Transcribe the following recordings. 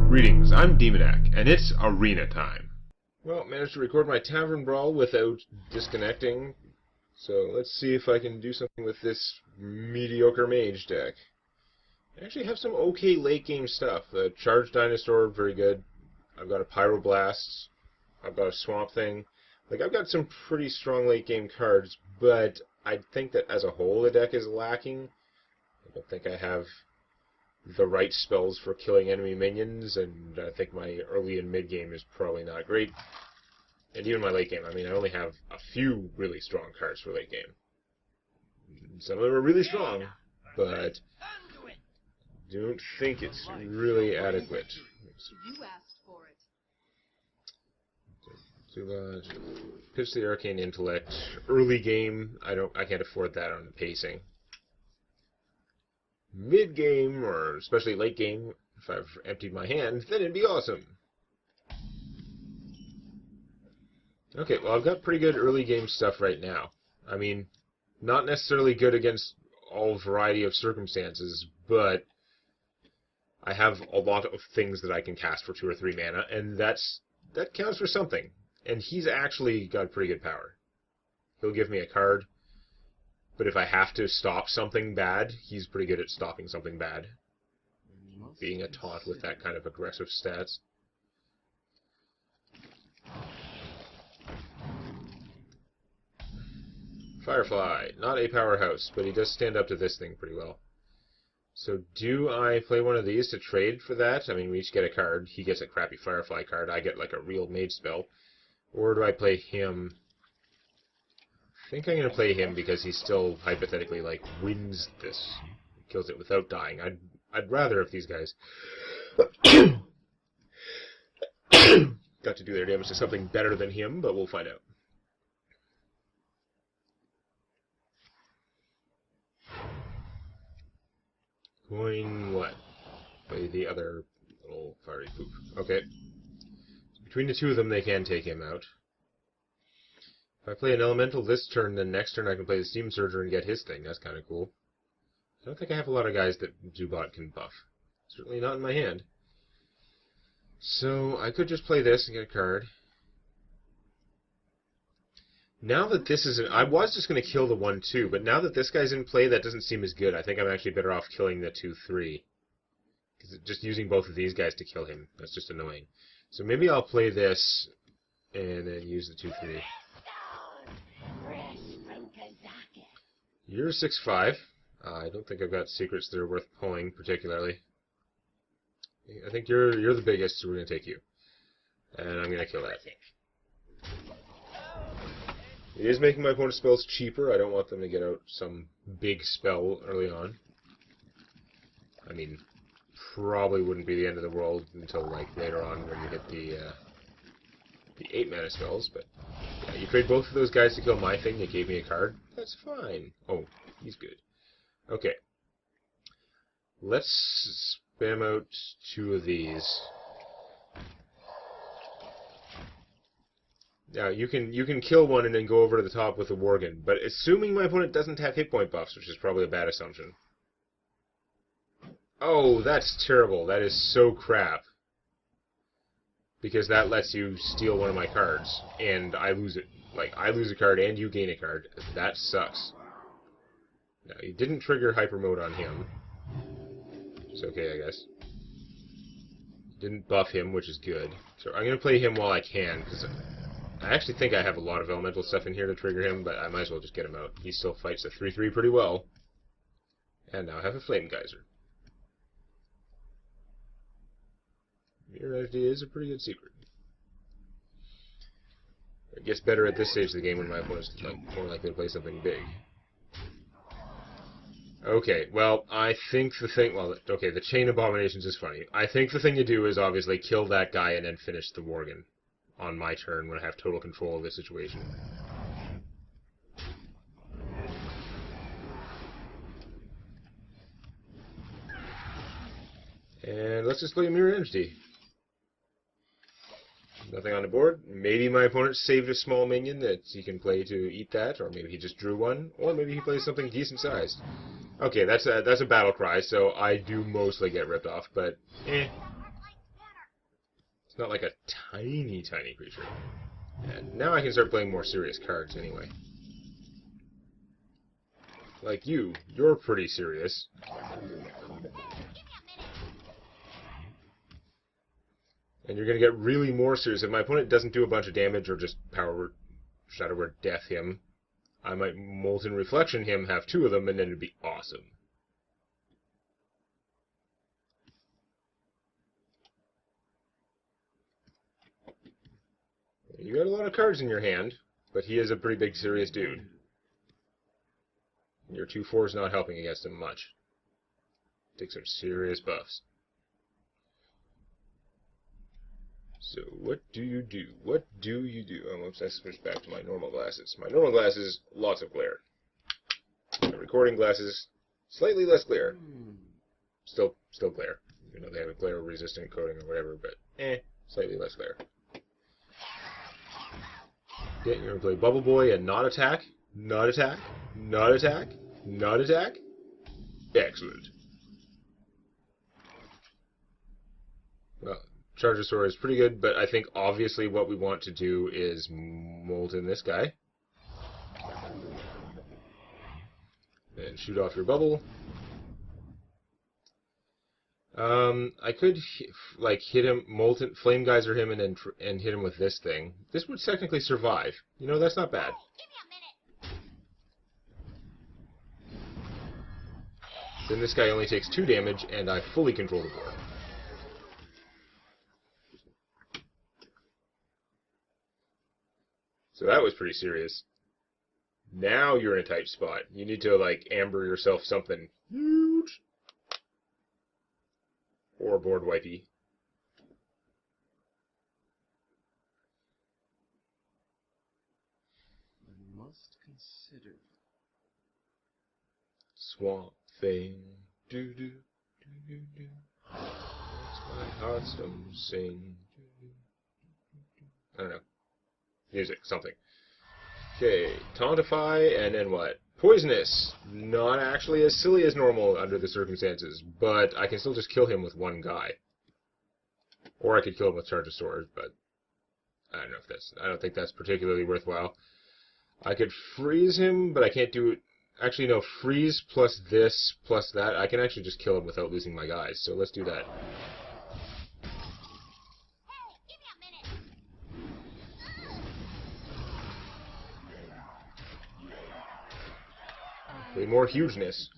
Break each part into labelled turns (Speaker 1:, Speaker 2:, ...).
Speaker 1: Greetings, I'm Demonac, and it's arena time. Well, managed to record my Tavern Brawl without disconnecting, so let's see if I can do something with this mediocre Mage deck. I actually have some okay late game stuff. The Charged Dinosaur, very good. I've got a Pyroblast. I've got a Swamp Thing. Like, I've got some pretty strong late game cards, but I think that as a whole the deck is lacking. I don't think I have the right spells for killing enemy minions, and I think my early and mid game is probably not great. And even my late game, I mean, I only have a few really strong cards for late game. Some of them are really strong, but I don't think it's really adequate.
Speaker 2: You asked for it.
Speaker 1: Pitch the Arcane Intellect. Early game, I can't afford that on the pacing. Mid game, or especially late game, if I've emptied my hand, then it'd be awesome. Okay, well, I've got pretty good early game stuff right now. I mean, not necessarily good against all variety of circumstances, but I have a lot of things that I can cast for 2 or 3 mana, and that counts for something. And he's actually got pretty good power. He'll give me a card, but if I have to stop something bad, he's pretty good at stopping something bad. Being a taunt with that kind of aggressive stats. Firefly, not a powerhouse, but he does stand up to this thing pretty well. So do I play one of these to trade for that? I mean, we each get a card. He gets a crappy Firefly card. I get like a real Mage spell. Or do I play him? I think I'm going to play him because he still hypothetically like wins this, kills it without dying. I'd rather if these guys got to do their damage to something better than him, but we'll find out. Going what? Play the other little fiery poop. Okay. So between the two of them, they can take him out. If I play an elemental this turn, then next turn I can play the Steam Surger and get his thing. That's kind of cool. I don't think I have a lot of guys that Zubot can buff. Certainly not in my hand. So I could just play this and get a card. Now that this is I was just going to kill the 1-2, but now that this guy's in play, that doesn't seem as good. I think I'm actually better off killing the 2-3. Because just using both of these guys to kill him, that's just annoying. So maybe I'll play this and then use the 2-3. You're 6'5". I don't think I've got secrets that are worth pulling particularly. I think you're the biggest, so we're going to take you. And I'm going to kill that. It is making my opponent's spells cheaper. I don't want them to get out some big spell early on. I mean, probably wouldn't be the end of the world until like later on when you hit the 8 mana spells, but yeah, you trade both of those guys to kill my thing. They gave me a card. That's fine. Oh, he's good. Okay. Let's spam out 2 of these. Now, you can kill one and then go over to the top with a Worgen, but assuming my opponent doesn't have hit point buffs, which is probably a bad assumption. Oh, that's terrible. That is so crap. Because that lets you steal one of my cards, and I lose it. Like, I lose a card and you gain a card. That sucks. Now, you didn't trigger hyper mode on him. It's okay, I guess. Didn't buff him, which is good. So I'm going to play him while I can, because I actually think I have a lot of elemental stuff in here to trigger him, but I might as well just get him out. He still fights a 3-3 pretty well. And now I have a Flame Geyser. Mirror Energy is a pretty good secret. It gets better at this stage of the game when my opponent's more likely to play something big. Okay, well, I think the thing... Well, okay, the Chain Abominations is funny. I think the thing to do is obviously kill that guy and then finish the Worgen on my turn when I have total control of the situation. And let's just play a Mirror Entity. Nothing on the board. Maybe my opponent saved a small minion that he can play to eat that, or maybe he just drew one, or maybe he plays something decent sized. Okay, that's a battle cry, so I do mostly get ripped off, but eh. It's not like a tiny, tiny creature. And now I can start playing more serious cards anyway. Like you. You're pretty serious. And you're going to get really more serious. If my opponent doesn't do a bunch of damage or just power Shadow Word Death him, I might Molten Reflection him, have 2 of them, and then it'd be awesome. You got a lot of cards in your hand, but he is a pretty big, serious dude. Your 2/4 is not helping against him much. Take some serious buffs. So, what do you do? What do you do? Oh, oops, I switched back to my normal glasses. My normal glasses, lots of glare. My recording glasses, slightly less glare. Still glare. You know, they have a glare-resistant coating or whatever, but slightly less glare. Okay, you're going to play Bubble Boy and not attack, not attack, not attack, not attack. Excellent. Well, Chargosaur is pretty good, but I think obviously what we want to do is Molten this guy. And shoot off your bubble. I could hit him, Molten, Flame Geyser him, and then hit him with this thing. This would technically survive. You know, that's not bad. Then this guy only takes 2 damage, and I fully control the board. So that was pretty serious. Now you're in a tight spot. You need to, like, amber yourself something huge. Or board wipey.
Speaker 3: I must consider.
Speaker 1: Swamp Thing. Do do do do do. Makes my Hearthstone sing. I don't know. Music, something. Okay, Tauntify, and then what? Poisonous. Not actually as silly as normal under the circumstances, but I can still just kill him with 1 guy. Or I could kill him with Charge of Swords, but I don't know if that's... I don't think that's particularly worthwhile. I could freeze him, but I can't do it... Actually, no, freeze plus this plus that. I can actually just kill him without losing my guys, so let's do that. Way more hugeness.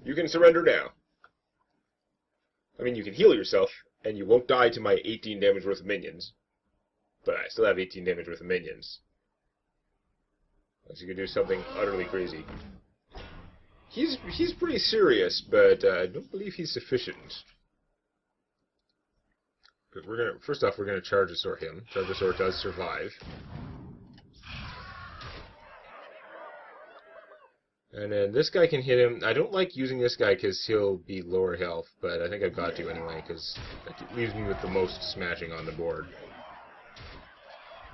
Speaker 1: You can surrender now. I mean, you can heal yourself, and you won't die to my 18 damage worth of minions. But I still have 18 damage worth of minions. Unless you can do something utterly crazy. He's pretty serious, but I don't believe he's sufficient. But first off, we're gonna Chargosaur him. Chargosaur does survive. And then this guy can hit him. I don't like using this guy because he'll be lower health, but I think I've got to anyway because that leaves me with the most smashing on the board.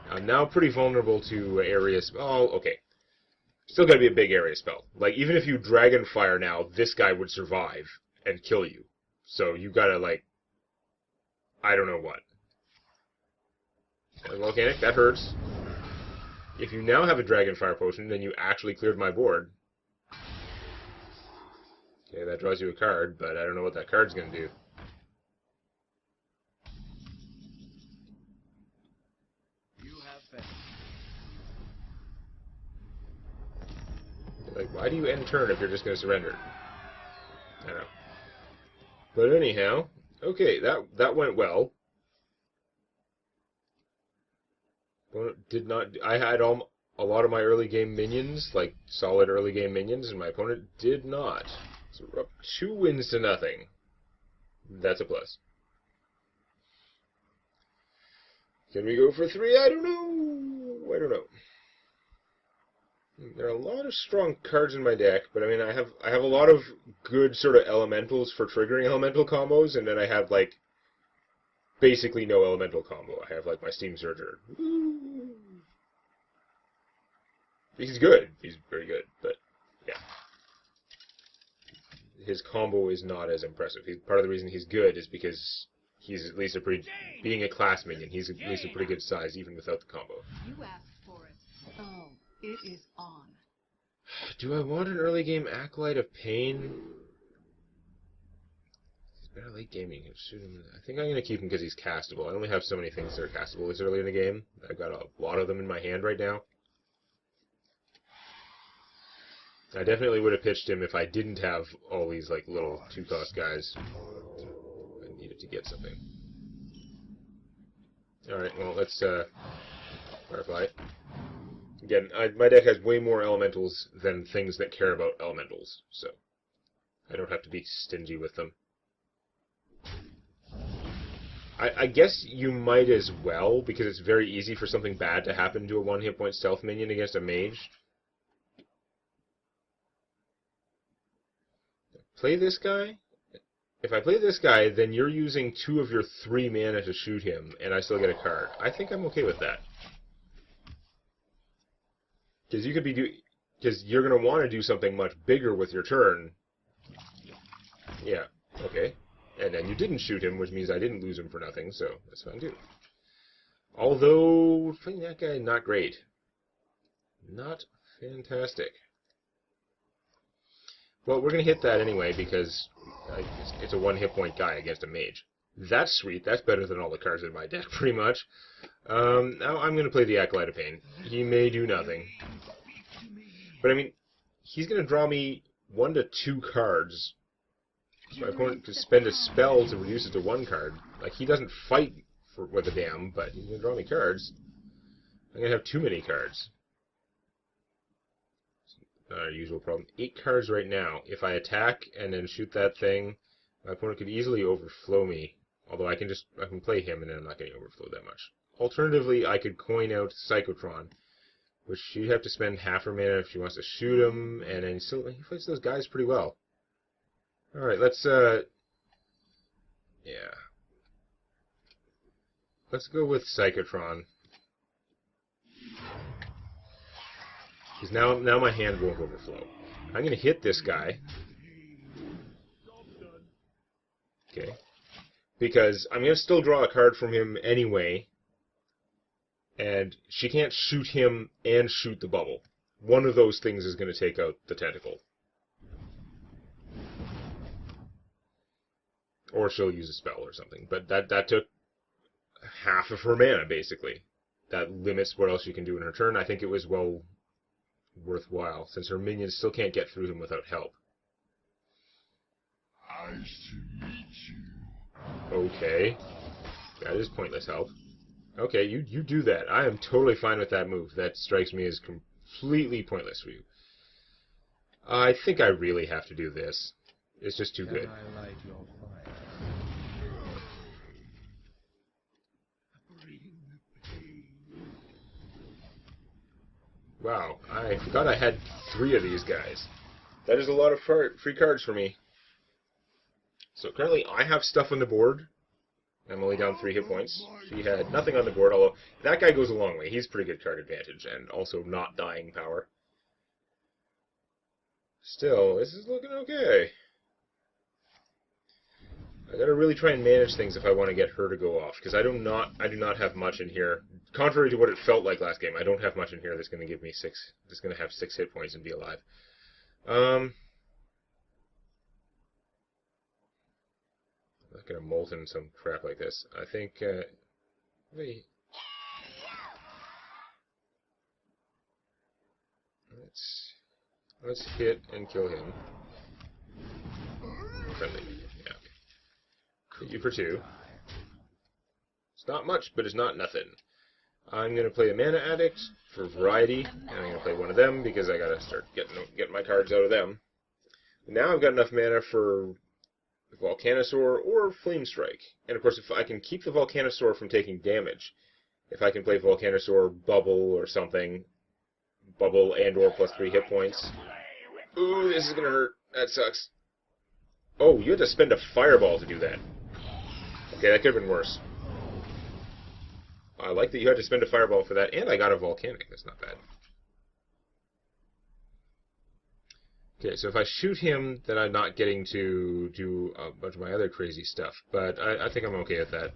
Speaker 1: I'm now pretty vulnerable to area spell. Oh, okay. Still got to be a big area spell. Like, even if you Dragon Fire now, this guy would survive and kill you. So you gotta, like, I don't know what. Volcanic, that hurts. If you now have a Dragon Fire potion, then you actually cleared my board. Okay, that draws you a card, but I don't know what that card's gonna do. Like, why do you end turn if you're just going to surrender? I don't know. But anyhow, okay, that went well. Did not. I had a lot of my early game minions, like solid early game minions, and my opponent did not. So we're up 2 wins to nothing. That's a plus. Can we go for 3? I don't know. I don't know. There are a lot of strong cards in my deck, but I mean, I have a lot of good sort of elementals for triggering elemental combos, and then I have like basically no elemental combo. I have like my Steam Surger. He's good. He's very good, but yeah, his combo is not as impressive. Part of the reason he's good is because he's at least a pretty, being a class minion, he's at least a pretty good size even without the combo.
Speaker 2: You asked for it. Oh, it is on.
Speaker 1: Do I want an early game Acolyte of Pain? He's better late game. You can shoot him. I think I'm going to keep him because he's castable. I only have so many things that are castable this early in the game. I've got a lot of them in my hand right now. I definitely would have pitched him if I didn't have all these like little 2-cost guys. I needed to get something. Alright, well, let's Firefly. Again, my deck has way more elementals than things that care about elementals, so I don't have to be stingy with them. I guess you might as well, because it's very easy for something bad to happen to a 1-hit point stealth minion against a mage. Play this guy? If I play this guy, then you're using 2 of your 3 mana to shoot him, and I still get a card. I think I'm okay with that. Because you could be because you're going to want to do something much bigger with your turn. Yeah, okay. And then you didn't shoot him, which means I didn't lose him for nothing, so that's fine too. Although, playing that guy, not great. Not fantastic. Well, we're going to hit that anyway, because it's a 1-hit point guy against a mage. That's sweet. That's better than all the cards in my deck, pretty much. Now I'm going to play the Acolyte of Pain. He may do nothing. But, I mean, he's going to draw me 1 to 2 cards. So my opponent could spend a spell to reduce it to 1 card. Like, he doesn't fight with a damn, but he's going to draw me cards. I'm going to have too many cards. Not our usual problem. 8 cards right now. If I attack and then shoot that thing, my opponent could easily overflow me. Although I can play him and then I'm not getting overflowed that much. Alternatively, I could coin out Psychotron, which she'd have to spend half her mana if she wants to shoot him, and then he fights those guys pretty well. Alright, let's yeah. Let's go with Psychotron. Because now my hand won't overflow. I'm going to hit this guy. Okay. Because I'm going to still draw a card from him anyway. And she can't shoot him and shoot the bubble. One of those things is going to take out the tentacle. Or she'll use a spell or something. But that took half of her mana, basically. That limits what else she can do in her turn. I think it was, well, worthwhile, since her minions still can't get through him without help. Okay. That is pointless help. Okay, you do that. I am totally fine with that move. That strikes me as completely pointless for you. I think I really have to do this. It's just too good.
Speaker 3: I light your fire?
Speaker 1: Wow, I forgot I had 3 of these guys. That is a lot of free cards for me. So currently I have stuff on the board. I'm only down 3 hit points. She had nothing on the board, although that guy goes a long way. He's pretty good card advantage, and also not dying power. Still, this is looking okay. I gotta really try and manage things if I want to get her to go off, because I do not have much in here. Contrary to what it felt like last game, I don't have much in here that's going to give me 6. That's going to have 6 hit points and be alive. I'm not going to molten some crap like this. I think let's hit and kill him. Friendly. Yeah. Hit you for 2. It's not much, but it's not nothing. I'm going to play a Mana Addict for variety, and I'm going to play one of them because I got to start getting my cards out of them. Now I've got enough mana for Volcanosaur or Flame Strike. And of course, if I can keep the Volcanosaur from taking damage, if I can play Volcanosaur, Bubble, or something, Bubble and or plus 3 hit points. Ooh, this is going to hurt. That sucks. Oh, you had to spend a Fireball to do that. Okay, that could have been worse. I like that you had to spend a Fireball for that, and I got a Volcanic. That's not bad. Okay, so if I shoot him, then I'm not getting to do a bunch of my other crazy stuff. But I think I'm okay with that.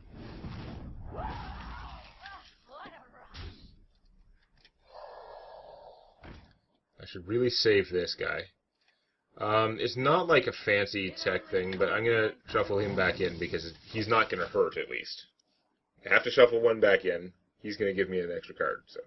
Speaker 1: I should really save this guy. It's not like a fancy tech thing, but I'm going to shuffle him back in because he's not going to hurt, at least. I have to shuffle one back in. He's going to give me an extra card, so...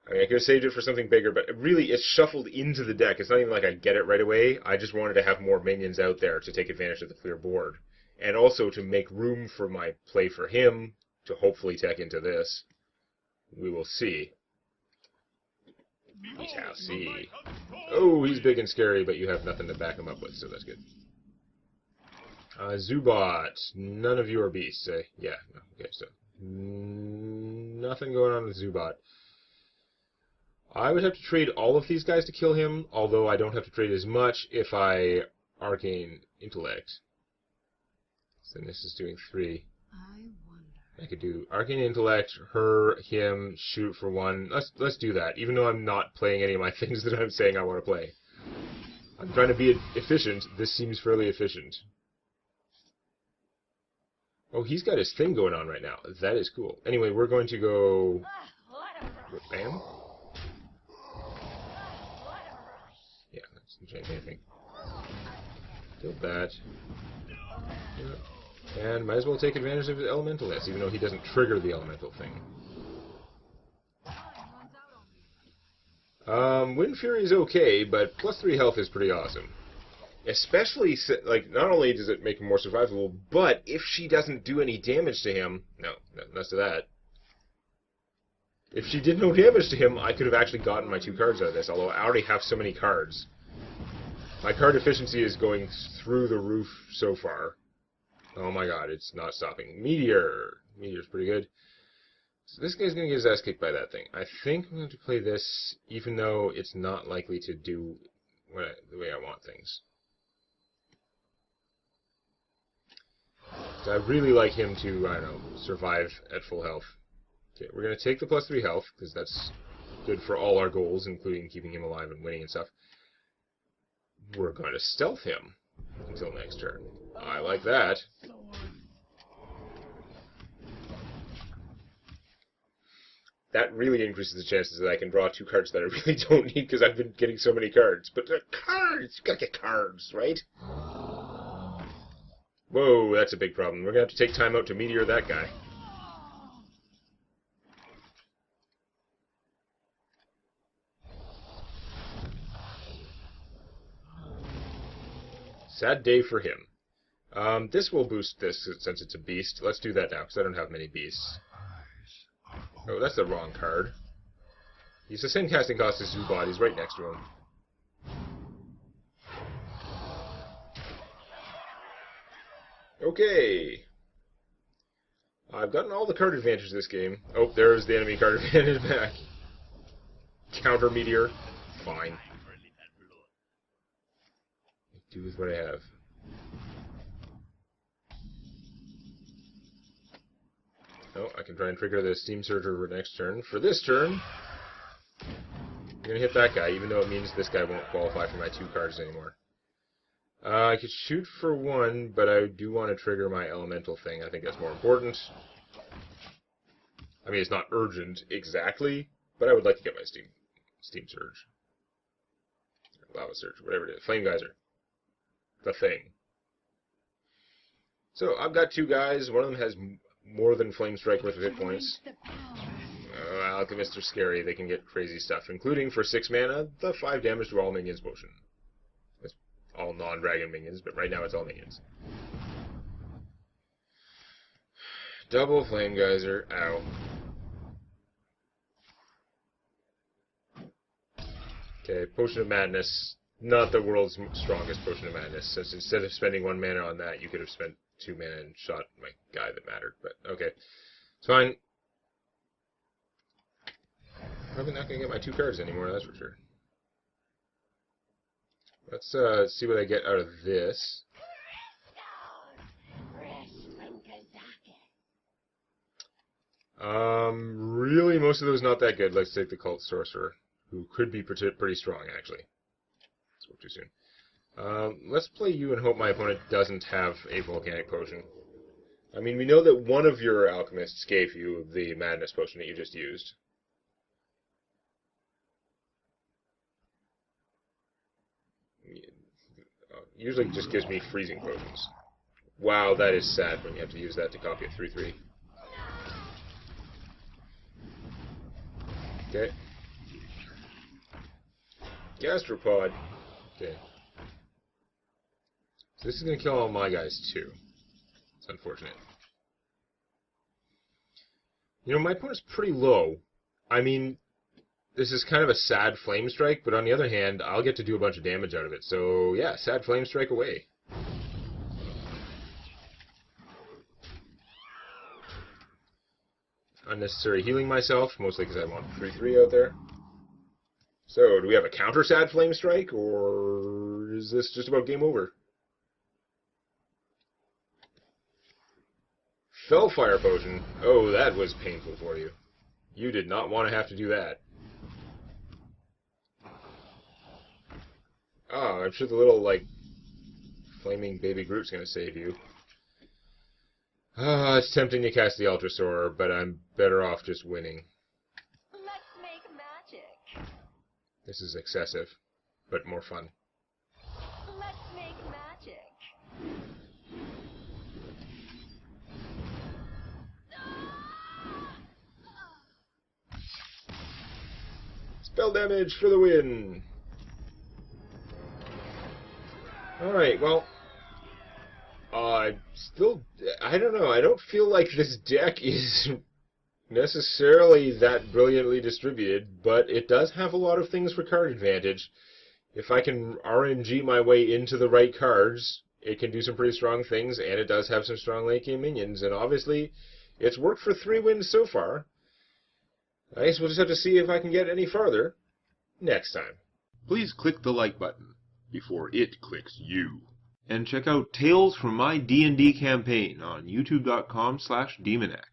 Speaker 1: I mean, I could have saved it for something bigger, but really, it's shuffled into the deck. It's not even like I get it right away. I just wanted to have more minions out there to take advantage of the clear board. And also to make room for my play for him to hopefully tech into this. We will see. We shall see. Oh, he's big and scary, but you have nothing to back him up with, so that's good. Zubat. None of you are beasts, eh? Yeah. No. Okay, so... nothing going on with Zubat. I would have to trade all of these guys to kill him, although I don't have to trade as much if I Arcane Intellect. So this is doing 3. I could do Arcane Intellect, her, him, shoot for 1. Let's do that, even though I'm not playing any of my things that I'm saying I want to play. I'm trying to be efficient. This seems fairly efficient. Oh, he's got his thing going on right now. That is cool. Anyway, we're going to go... Bam. Yeah, that's not change anything. Kill that. Yeah. And might as well take advantage of his elemental nest, even though he doesn't trigger the elemental thing. Wind Fury is okay, but plus 3 health is pretty awesome. Especially, like, not only does it make him more survivable, but if she doesn't do any damage to him... No, less of that. If she did no damage to him, I could have actually gotten my 2 cards out of this, although I already have so many cards. My card efficiency is going through the roof so far. Oh my god, it's not stopping. Meteor! Meteor's pretty good. So this guy's going to get his ass kicked by that thing. I think I'm going to play this, even though it's not likely to do the way I want things. So I really like him to, I don't know, survive at full health. Okay, we're going to take the plus 3 health, because that's good for all our goals, including keeping him alive and winning and stuff. We're going to stealth him until next turn. I like that. That really increases the chances that I can draw 2 cards that I really don't need, because I've been getting so many cards. But they're cards! You gotta get cards, right? Whoa, that's a big problem. We're going to have to take time out to meteor that guy. Sad day for him. This will boost this since it's a beast. Let's do that now, because I don't have many beasts. Oh, that's the wrong card. He's the same casting cost as Zubat. He's right next to him. Okay. I've gotten all the card advantage this game. Oh, there's the enemy card advantage back. Counter Meteor. Fine. Do with what I have. Oh, I can try and trigger the Steam Surge over next turn. For this turn, I'm going to hit that guy, even though it means this guy won't qualify for my 2 cards anymore. I could shoot for 1, but I do want to trigger my elemental thing. I think that's more important. I mean, it's not urgent exactly, but I would like to get my Steam Surge. Lava Surge, whatever it is. Flame Geyser. The thing. So, I've got 2 guys. One of them has more than Flame Strike worth of hit points. Alchemists are scary. They can get crazy stuff, including, for 6 mana, the 5 damage to all minions potion. It's all non-dragon minions, but right now it's all minions. Double Flame Geyser. Ow. Okay, Potion of Madness. Not the world's strongest Potion of Madness, since instead of spending 1 mana on that, you could have spent 2 mana and shot my guy that mattered, but okay. It's fine. Probably not going to get my 2 cards anymore, that's for sure. Let's see what I get out of this. Really, most of those not that good. Let's take the Cult Sorcerer, who could be pretty strong, actually. Spoke too soon. Let's play you and hope my opponent doesn't have a volcanic potion. I mean, we know that one of your alchemists gave you the madness potion that you just used. Usually it just gives me freezing potions. Wow, that is sad when you have to use that to copy a 3/3. Okay. Gastropod. Okay. So this is going to kill all my guys, too. It's unfortunate. You know, my opponent's pretty low. I mean, this is kind of a sad Flame Strike, but on the other hand, I'll get to do a bunch of damage out of it. So, yeah, sad Flame Strike away. Unnecessary healing myself, mostly because I want 3/3 out there. So, do we have a counter sad Flame Strike, or is this just about game over? Fellfire Potion. Oh, that was painful for you. You did not want to have to do that. Oh, I'm sure the little, like, flaming baby Groot's going to save you. Ah, it's tempting to cast the Ultrasaur, but I'm better off just winning.
Speaker 4: Let's make magic.
Speaker 1: This is excessive, but more fun.
Speaker 4: Let's make magic.
Speaker 1: Spell damage for the win! Alright, well, I don't know, I don't feel like this deck is necessarily that brilliantly distributed, but it does have a lot of things for card advantage. If I can RNG my way into the right cards, it can do some pretty strong things, and it does have some strong late game minions, and obviously, it's worked for 3 wins so far. I guess we'll just have to see if I can get any farther next time.
Speaker 5: Please click the like button before it clicks you. And check out Tales from My D&D Campaign on youtube.com/Demonac.